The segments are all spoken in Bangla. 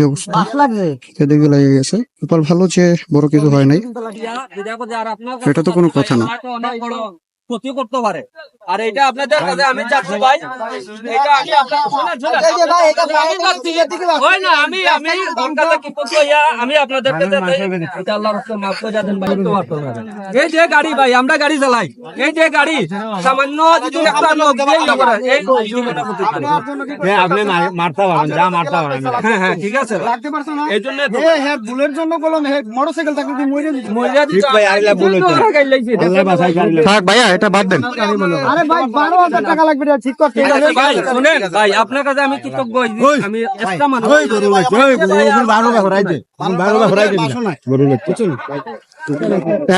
কি অবস্থা? এদিকে লেগে গেছে। কপাল ভালো যে বড় কিছু হয় নাই। এটা তো কোনো কথা না। ক্ষতি করতে পারে। আর এটা আপনাদের কাছে আমি চাচ্ছি ভাই, এটা আমি আপনার হয় না, আমি দরকার কি করতে হইয়া আমি আপনাদেরকে এটা আল্লাহর রাস্তায় মাফ করে দেন ভাই। এই যে গাড়ি ভাই, আমরা গাড়ি চালাই, এই যে গাড়ি সামান্য যদি একটা লোক দিয়ে করে এই জীবনে ক্ষতি করে। আপনি মারতে পারেন, যা মারতে পারেন। হ্যাঁ হ্যাঁ ঠিক আছে, লাগতে পারছো না এই জন্য হ্যাঁ ভুলের জন্য বললাম মোটরসাইকেল থাকলে তুই মরে দিবি। মহিলা ঠিক ভাই, আইলা ভুল হইছে। আল্লাহ বাঁচাই গাড়ি। থাক ভাইয়া, এটা বাদ দেন। আরে ভাই 12,000 টাকা লাগবে রে, ঠিক করতে ঠিক আছে ভাই, শুনেন ভাই, আপনার কাছে আমি কৃতজ্ঞ, আমি একটা মানুষ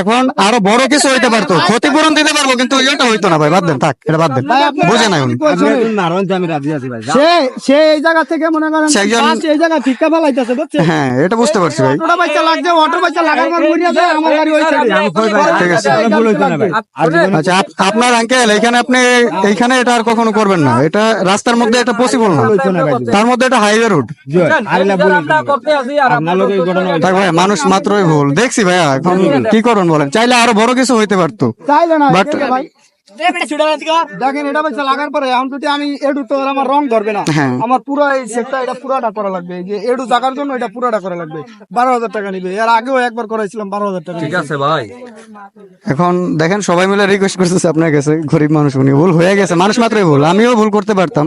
এখন আরো বড় কিছু হইতে পারতো, ক্ষতিপূরণ দিতে পারবো, কিন্তু এটা হইতো না ভাই। বাদ দেন, থাক, এটা বাদ দেন। বুঝে নাই উনি। আমি রাজি আছি ভাই। সে এই জায়গা থেকে মনে করেন সে একজন- বাস এই জায়গা ভিক্ষা ফেলাইতেছে বুঝছেন? হ্যাঁ, এটা বুঝতে পারছি ভাই। অটোটা বাচ্চা লাগছে, অটো বাচ্চা লাগার পর মরিয়া যায়, আমার গাড়ি ওই সাইডে। ঠিক আছে। ভুল হইতো না ভাই। আচ্ছা, আপনার আঙ্কেল এখানে, আপনি এইখানে এটা আর কখনো করবেন না। এটা রাস্তার মধ্যে এটা পসিবল না। তার মধ্যে এটা হাইওয়ে রোড। আমরা করতে আছি আর আপনার লোক এই ঘটনা হইছে। থাক ভাই, মানুষ মাত্রই ভুল দেখছি ভাইয়া। এখন কি করবেন বলেন? চাইলে আরো বড় কিছু হইতে পারতো। চাইলে না But- দেখে ভাই দেখেন এটা বাচ্চা লাগার পরে এখন যদি আমি এডু তো আর আমার রং ধরবে না, হ্যাঁ। আমার পুরো এই সেটটা এটা পুরাটা করা লাগবে। এই যে এডু জাগার জন্য এটা পুরাটা করা লাগবে। 12,000 টাকা নিবে। এর আগেও একবার করাইছিলাম 12,000 টাকা। ঠিক আছে ভাই, এখন দেখেন, সবাই মিলে রিকোয়েস্ট করতেছে আপনার কাছে। গরিব মানুষ উনি, ভুল হয়ে গেছে, মানুষ মাত্রই ভুল। আমিও ভুল করতে পারতাম।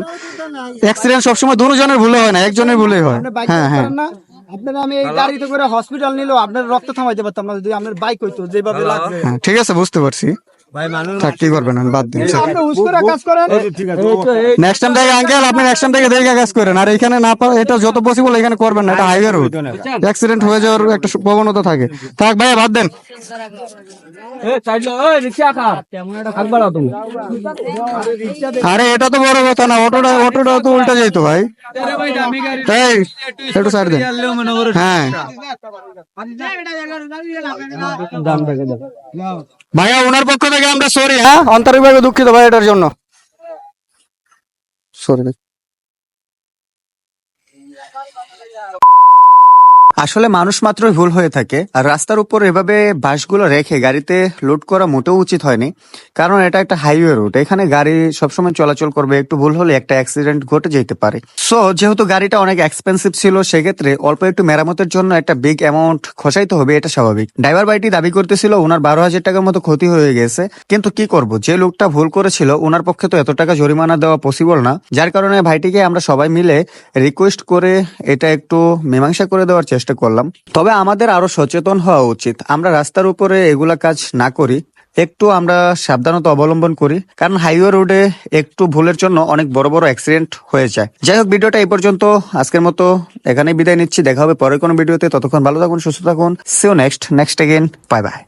অ্যাক্সিডেন্ট সবসময় দুজনের ভুলে হয় না, একজনের ভুলেই হয়। আপনি বাইক হ্যাঁ হ্যাঁ, করেন না, আপনার আমি এই গাড়িতে করে হসপিটাল নিলেও আপনার রক্ত থামাইতে পারতাম না যদি আপনার বাইক হইতো যেভাবে লাগবে। হ্যাঁ, ঠিক আছে, বুঝতে পারছি। ভাই মানুষ থাক, কি করবেন, আমি বাদ দিন। আপনি উস্কোরা কাজ করেন। ঠিক আছে। নেক্সট টাইম থেকে আঙ্কেল, আপনি নেক্সট টাইম থেকে দেখে কাজ করেন। আর এখানে না এটা যত পসিবল এখানে করবেন না। এটা হাইওয়ে রোড, অ্যাক্সিডেন্ট হয়ে যাওয়ার একটা প্রবণতা থাকে। থাক ভাইয়া, বাদ দেন। আরে এটা তো বড় কথা না, অটোটা তো উল্টা যাইতো ভাই। এই, একটু সাইড দেন। হ্যাঁ ভাইয়া, ওনার পক্ষ থেকে আমরা সরি। হ্যাঁ, আন্তরিকভাবে দুঃখিত ভাই এটার জন্য। সরি। আসলে মানুষ মাত্রই ভুল হয়ে থাকে। আর রাস্তার উপর এভাবে বাসগুলো রেখে গাড়িতে লোড করা মোটেও উচিত হয়নি, কারণ এটা একটা হাইওয়ে রোড। এখানে গাড়ি সবসময় চলাচল করবে, একটু ভুল হলে একটা অ্যাক্সিডেন্ট ঘটে যেতে পারে। সো যেহেতু গাড়িটা অনেক এক্সপেন্সিভ ছিল, সেক্ষেত্রে অল্প একটু মেরামতের জন্য একটা বিগ অ্যামাউন্ট খসাইতে হবে, এটা স্বাভাবিক। ড্রাইভার ভাইটি দাবি করতেছিল ওনার 12,000 টাকার মতো ক্ষতি হয়ে গেছে, কিন্তু কি করব, যে লোকটা ভুল করেছিল ওনার পক্ষে তো এত টাকা জরিমানা দেওয়া পসিবল না। যার কারণে ভাইটিকে আমরা সবাই মিলে রিকোয়েস্ট করে এটা একটু মীমাংসা করে দেওয়ার চেষ্টা করলাম। তবে আমাদের আরো সচেতন হওয়া উচিত। আমরা রাস্তার উপরে এগুলা কাজ না করি, একটু আমরা সাবধানতা অবলম্বন করি, কারণ হাইওয়ে রোডে একটু ভুলের জন্য অনেক বড় বড় অ্যাক্সিডেন্ট হয়ে যায়। যাই হোক, ভিডিওটা এই পর্যন্ত। আজকের মতো এখানেই বিদায় নিচ্ছি। দেখা হবে পরে কোনো ভিডিওতে। ততক্ষণ ভালো থাকুন, সুস্থ থাকুন। See you next again. Bye by.